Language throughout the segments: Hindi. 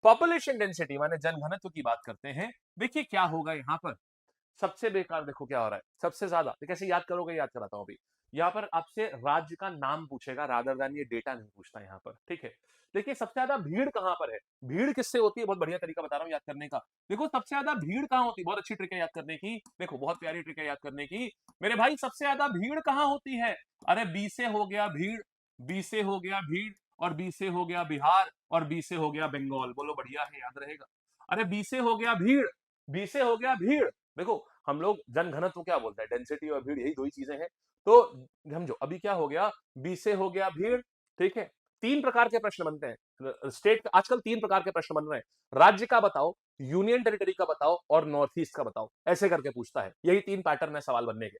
पॉपुलेशन डेंसिटी माने जनघनत्व की बात करते हैं। देखिए क्या होगा यहाँ पर, सबसे बेकार देखो क्या हो रहा है, सबसे ज्यादा तो कैसे याद करोगे, याद कराता हूं अभी। यहाँ पर आपसे राज्य का नाम पूछेगा रादर देन ये डेटा नहीं पूछता यहाँ पर, ठीक है। देखिए सबसे ज्यादा भीड़ कहां पर है, भीड़ किससे होती है, बहुत बढ़िया तरीका बता रहा हूं याद करने का। देखो सबसे ज्यादा भीड़ कहां होती है, बहुत अच्छी ट्रिक है याद करने की, देखो बहुत प्यारी ट्रिक है याद करने की मेरे भाई। सबसे ज्यादा भीड़ कहां होती है, अरे बी से हो गया भीड़, बी से हो गया भीड़, और बी से हो गया बिहार, और बी से हो गया बंगाल। बोलो बढ़िया है, याद रहेगा। अरे बी से हो गया भीड़, बी से हो गया भीड़। देखो हम लोग जनघनत्व क्या बोलते हैं, डेंसिटी और भीड़, यही दो ही चीजें हैं। तो समझो अभी क्या हो गया, बी से हो गया भीड़, ठीक है। तीन प्रकार के प्रश्न बनते हैं स्टेट, आजकल तीन प्रकार के प्रश्न बन रहे हैं, राज्य का बताओ, यूनियन टेरिटरी का बताओ, और नॉर्थ ईस्ट का बताओ, ऐसे करके पूछता है। यही तीन पैटर्न है सवाल बनने के।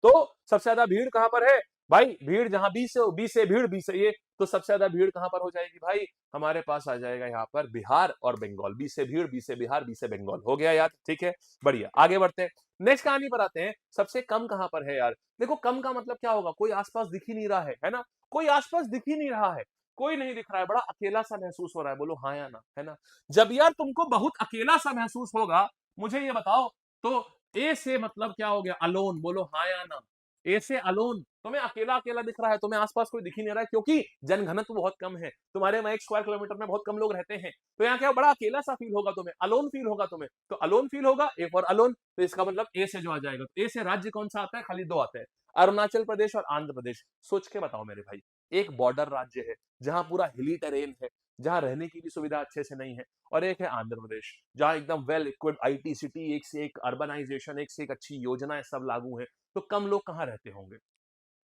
तो सबसे ज्यादा भीड़ कहां पर है भाई, भीड़ जहां बी से भीड़, बी से ये, तो सबसे ज्यादा भीड़ कहां पर हो जाएगी भाई, हमारे पास आ जाएगा यहाँ पर बिहार और बंगाल। बी से भीड़, बी से बिहार, बी से बंगाल, हो गया याद, ठीक है। बढ़िया, आगे बढ़ते हैं, नेक्स्ट कहानी पर आते हैं। सबसे कम कहां पर है यार, देखो कम का मतलब क्या होगा, कोई आसपास दिख ही नहीं रहा है ना, कोई आसपास दिख ही नहीं रहा है, कोई नहीं दिख रहा है, बड़ा अकेला सा महसूस हो रहा है। बोलो हाँ या ना, है ना। जब यार तुमको बहुत अकेला सा महसूस होगा, मुझे ये बताओ, तो ए से मतलब क्या हो गया, अलोन। बोलो हाँ या ना, ए से अलोन, तुम्हें अकेला अकेला दिख रहा है, तुम्हें आसपास कोई दिख ही नहीं रहा है, क्योंकि जनघनत्व बहुत कम है, तुम्हारे वहां 1 स्क्वायर किलोमीटर में बहुत कम लोग रहते हैं। तो यहाँ क्या बड़ा अकेला सा फील होगा तुम्हें, अलोन फील होगा तुम्हें, तो अलोन फील होगा, ए फॉर अलोन। तो इसका मतलब ए से जो आ जाएगा, तो ए से राज्य कौन सा आता है, खाली दो आते हैं, अरुणाचल प्रदेश और आंध्र प्रदेश। सोच के बताओ मेरे भाई, एक बॉर्डर राज्य है जहां पूरा हिली टेरेन है, जहां रहने की भी सुविधा अच्छे से नहीं है, और एक है आंध्र प्रदेश जहां एकदम वेल इक्विप्ड आईटी सिटी, एक से एक अर्बनाइजेशन, एक से एक अच्छी योजनाएं सब लागू है। तो कम लोग कहां रहते होंगे,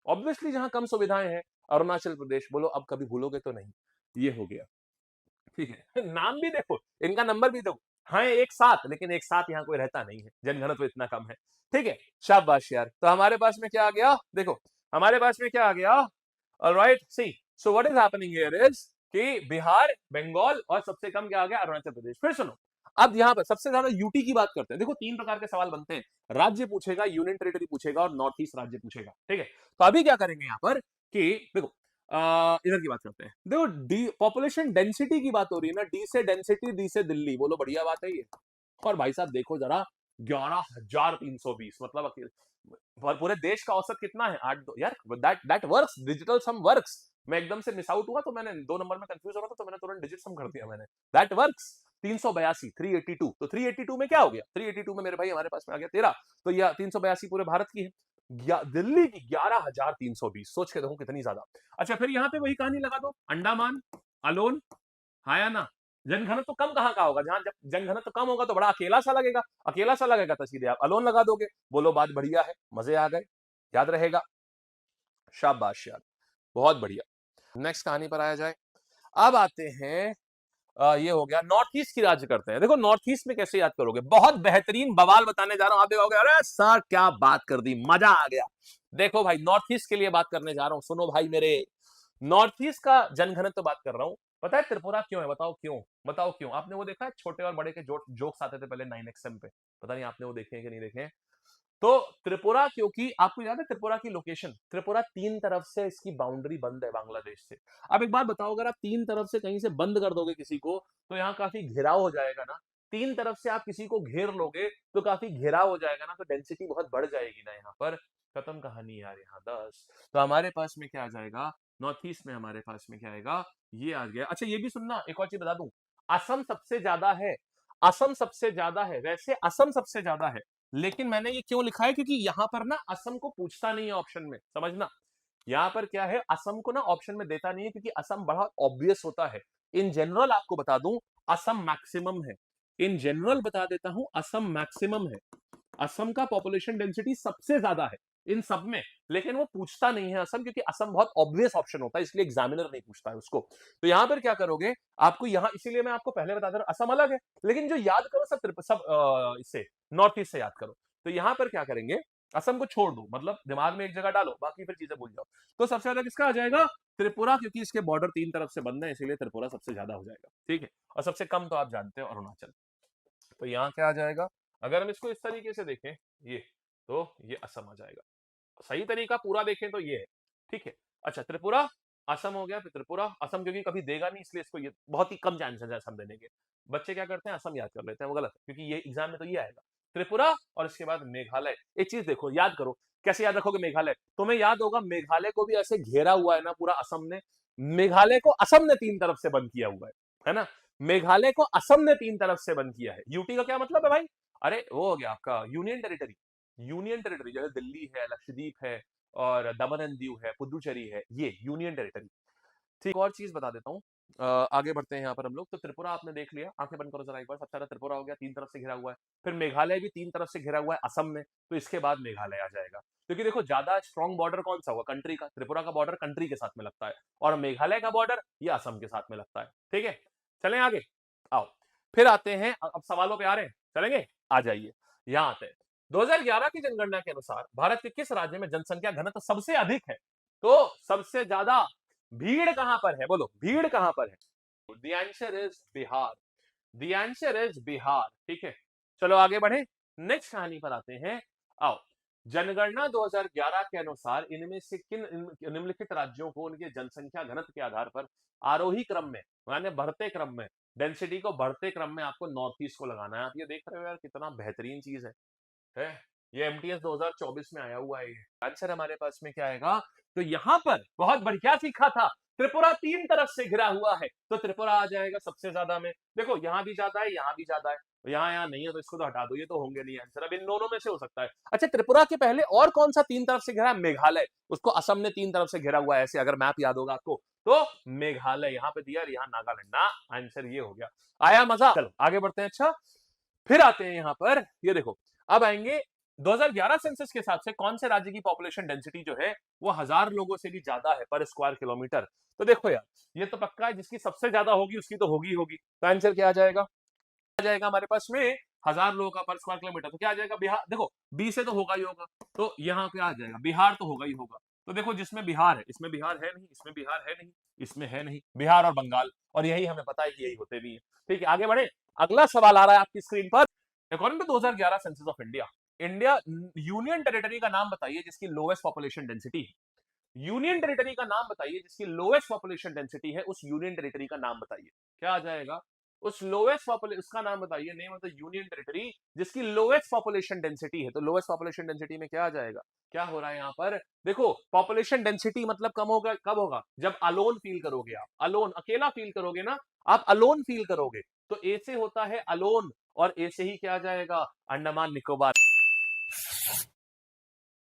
ऑब्वियसली जहां कम सुविधाएं हैं, अरुणाचल प्रदेश। बोलो अब कभी भूलोगे तो नहीं, ये हो गया, ठीक है। नाम भी देखो, इनका नंबर भी देखो, हाँ एक साथ, लेकिन एक साथ यहाँ कोई रहता नहीं है, जनघनत्व तो इतना कम है, ठीक है। शाबाश यार, तो हमारे पास में क्या आ गया, देखो हमारे पास में क्या आ गया, alright see, so what is happening here is कि बिहार, बंगाल, और सबसे कम क्या आ गया, अरुणाचल प्रदेश। फिर सुनो, अब यहाँ पर सबसे ज्यादा यूटी की बात करते हैं। देखो तीन प्रकार के सवाल बनते हैं, राज्य पूछेगा, यूनियन टेरिटरी पूछेगा, और नॉर्थ ईस्ट राज्य पूछेगा, ठीक है। तो अभी क्या करेंगे यहाँ पर कि देखो इधर की बात करते हैं। देखो डी पॉपुलेशन डेंसिटी की बात हो रही है ना, डी से डेंसिटी, डी से दिल्ली। बोलो बढ़िया बात है ये। और भाई साहब देखो जरा, 11,320, मतलब पूरे देश का औसत कितना है, 8 यार, that works, digital sum works. मैं एकदम से मिस आउट हुआ, तो मैंने 2 नंबर में कंफ्यूज हो रहा था, तो मैंने तुरंत डिजिट सम कर दिया मैंने, दैट वर्क्स। 382, 382, तो 382 में क्या हो गया, 382 में मेरे भाई हमारे पास में आ गया 13। तो यह 382 पूरे भारत की है, दिल्ली की 11,320, सोच के देखो कितनी ज्यादा। अच्छा फिर यहाँ पे वही कहानी लगा दो, अंडमान, अलोन, हाँ या ना। जनघनत्व तो कम कहाँ का होगा, जहां जब जनघनत्व तो कम होगा तो बड़ा अकेला सा लगेगा, अकेला सा लगेगा तो सीधे आप अलोन लगा दोगे। बोलो बात बढ़िया है, मजे आ गए, याद रहेगा, शाबाश यार, बहुत बढ़िया। नेक्स्ट कहानी पर आया जाए, अब आते हैं ये हो गया नॉर्थ ईस्ट की, राज्य करते हैं। देखो नॉर्थ ईस्ट में कैसे याद करोगे, बहुत बेहतरीन बवाल बताने जा रहा हूं, आप देखोगे अरे सर क्या बात कर दी, मजा आ गया। देखो भाई नॉर्थ ईस्ट के लिए बात करने जा रहा हूं, सुनो भाई मेरे, नॉर्थ ईस्ट का जनघनत्व तो बात कर रहा हूं। पता है त्रिपुरा क्यों है, बताओ क्यों, बताओ क्यों। आपने वो देखा है छोटे और बड़े के जोक्स आते थे पहले 9XM पे, पता नहीं आपने वो देखे हैं कि नहीं देखे हैं। तो त्रिपुरा, क्योंकि आपको याद है त्रिपुरा की लोकेशन, त्रिपुरा तीन तरफ से इसकी बाउंड्री बंद है बांग्लादेश से। अब एक बात बताओ, अगर आप तीन तरफ से कहीं से बंद कर दोगे किसी को, तो यहाँ काफी घेराव हो जाएगा ना। तीन तरफ से आप किसी को घेर लोगे तो काफी घेराव हो जाएगा ना, तो डेंसिटी बहुत बढ़ जाएगी ना यहाँ पर। खत्म कहानी यार यहाँ 10। तो हमारे पास में क्या आ जाएगा, नॉर्थ ईस्ट में हमारे पास में क्या आएगा, ये आ गया। अच्छा ये भी सुनना, एक और चीज बता दूं, असम सबसे ज्यादा है, असम सबसे ज्यादा है, वैसे असम सबसे ज्यादा है, लेकिन मैंने ये क्यों लिखा है, क्योंकि यहां पर ना असम को पूछता नहीं है ऑप्शन में, समझना। यहां पर क्या है, असम को ना ऑप्शन में देता नहीं है, क्योंकि असम बड़ा ऑब्वियस होता है। इन जनरल आपको बता दूं, असम मैक्सिमम है, इन जनरल बता देता हूं, असम मैक्सिमम है, असम का पॉपुलेशन डेंसिटी सबसे ज्यादा है इन सब में। लेकिन वो पूछता नहीं है असम, क्योंकि असम बहुत ऑब्वियस ऑप्शन होता है, इसलिए एग्जामिनर नहीं पूछता है उसको। तो यहां पर क्या करोगे, आपको यहां, इसीलिए मैं आपको पहले बता दे रहा हूं, असम अलग है, लेकिन जो याद करो सब इससे नॉर्थ ईस्ट से याद करो। तो यहां पर क्या करेंगे, असम को छोड़ दो, मतलब दिमाग में एक जगह डालो, बाकी फिर चीजें भूल जाओ। तो सबसे ज्यादा किसका आ जाएगा, त्रिपुरा, क्योंकि इसके बॉर्डर तीन तरफ से बंद है, इसीलिए त्रिपुरा सबसे ज्यादा हो जाएगा, ठीक है। और सबसे कम तो आप जानते हो अरुणाचल। तो यहाँ क्या आ जाएगा, अगर हम इसको इस तरीके से देखें, ये, तो ये असम आ जाएगा। सही तरीका पूरा देखें तो ये है, ठीक है। अच्छा त्रिपुरा, असम हो गया, फिर त्रिपुरा। असम क्योंकि कभी देगा नहीं, इसलिए इसको ये बहुत ही कम चांसेस है असम देने के। बच्चे क्या करते हैं, असम याद कर लेते हैं, वो गलत है, क्योंकि ये एग्जाम में तो ये आएगा त्रिपुरा और इसके बाद मेघालय। एक चीज देखो, याद करो, कैसे याद रखोगे मेघालय? तुम्हें याद होगा मेघालय को भी ऐसे घेरा हुआ है ना पूरा असम ने। मेघालय को असम ने तीन तरफ से बंद किया हुआ है ना? मेघालय को असम ने तीन तरफ से बंद किया है। यूटी का क्या मतलब है भाई? अरे वो हो गया आपका यूनियन टेरिटरी। यूनियन टेरिटरी जैसे दिल्ली है, लक्षद्वीप है और दमन एंड दीव है, पुदुचेरी है, ये यूनियन टेरिटरी। ठीक, और चीज बता देता हूँ। आगे बढ़ते हैं यहाँ पर हम लोग। तो त्रिपुरा आपने देख लिया, आंखें बंद करो जरा एक बार। सबसे ज्यादा त्रिपुरा हो गया, तीन तरफ से घिरा हुआ है। फिर मेघालय भी तीन तरफ से घिरा हुआ है असम में, तो इसके बाद मेघालय आ जाएगा। क्योंकि देखो ज्यादा स्ट्रॉन्ग बॉर्डर कौन सा होगा? कंट्री का। त्रिपुरा का बॉर्डर कंट्री के साथ में लगता है और मेघालय का बॉर्डर ये असम के साथ में लगता है। ठीक है, चलें आगे। आओ फिर आते हैं, अब सवालों पे आ रहे हैं, चलेंगे? आ जाइए, यहाँ आते हैं। 2011 की जनगणना के अनुसार भारत के किस राज्य में जनसंख्या घनत्व सबसे अधिक है? तो सबसे ज्यादा भीड़ कहां पर है? बोलो, भीड़ कहां पर है? The answer is Bihar. The answer is Bihar. ठीक है, चलो आगे बढ़े, नेक्स्ट कहानी पर आते हैं। आओ, जनगणना 2011 के अनुसार इनमें से किन निम्नलिखित राज्यों को उनके जनसंख्या घनत्व के आधार पर आरोही क्रम में, यानी बढ़ते क्रम में, डेंसिटी को बढ़ते क्रम में आपको नॉर्थ ईस्ट को लगाना है। आप ये देख रहे हो यार, कितना बेहतरीन चीज है? ये एमटीएस 2024 में आया हुआ है। आंसर हमारे पास में क्या आएगा? तो यहां पर बहुत बढ़िया सीखा था, त्रिपुरा तीन तरफ से घिरा हुआ है, तो त्रिपुरा आ जाएगा सबसे ज्यादा में। देखो यहां भी ज्यादा है, यहां भी ज्यादा है, यहाँ यहाँ नहीं है, तो इसको तो हटा दो, ये तो होंगे नहीं आंसर। अब इन दोनों में से हो सकता है। अच्छा, त्रिपुरा के पहले और कौन सा तीन तरफ से घिरा है? मेघालय। उसको असम ने तीन तरफ से घिरा हुआ है, ऐसे अगर मैप याद होगा आपको तो मेघालय यहाँ पे दिया, यहाँ नागालैंड ना। आंसर ये हो गया। आया मजा? चलो आगे बढ़ते हैं। अच्छा, फिर आते हैं यहाँ पर, ये देखो, अब आएंगे 2011 सेंसस के हिसाब से कौन से राज्य की पॉपुलेशन डेंसिटी जो है वो 1000 लोगों से भी ज्यादा है पर स्क्वायर किलोमीटर? तो देखो यार, ये तो पक्का है, जिसकी सबसे ज्यादा होगी उसकी तो होगी होगी। तो आंसर क्या आ जाएगा? आ जाएगा हमारे पास में 1000 लोगों का पर स्क्वायर किलोमीटर, तो क्या आ जाएगा? बिहार। देखो बी से तो होगा ही होगा, तो यहाँ पे आ जाएगा बिहार, तो होगा ही होगा। तो देखो, जिसमें बिहार है, इसमें बिहार है नहीं, इसमें बिहार है नहीं, इसमें है नहीं, बिहार और बंगाल, और यही हमें पता है कि यही होते भी है। ठीक है, आगे बढ़े। अगला सवाल आ रहा है आपकी स्क्रीन पर। According to 2011 census of India, India union territory का नाम बताइए जिसकी लोएस्ट पॉपुलेशन डेंसिटी है। यूनियन टेरिटरी का नाम बताइए जिसकी लोएस्ट पॉपुलेशन डेंसिटी है, उस यूनियन टेरिटरी का नाम बताइए। क्या आ जाएगा? उस लोएस्ट पॉपुलेशन, उसका नाम बताइए, name of the union territory जिसकी लोएस्ट पॉपुलेशन डेंसिटी है। तो लोएस्ट पॉपुलेशन डेंसिटी में क्या आ जाएगा? क्या हो रहा है यहाँ पर? देखो, पॉपुलेशन डेंसिटी मतलब कम होगा, कब होगा? जब अलोन फील करोगे, आप अलोन, अकेला फील करोगे ना, आप अलोन फील करोगे। तो ए से होता है अलोन, और ए से ही क्या आ जाएगा? अंडमान निकोबार।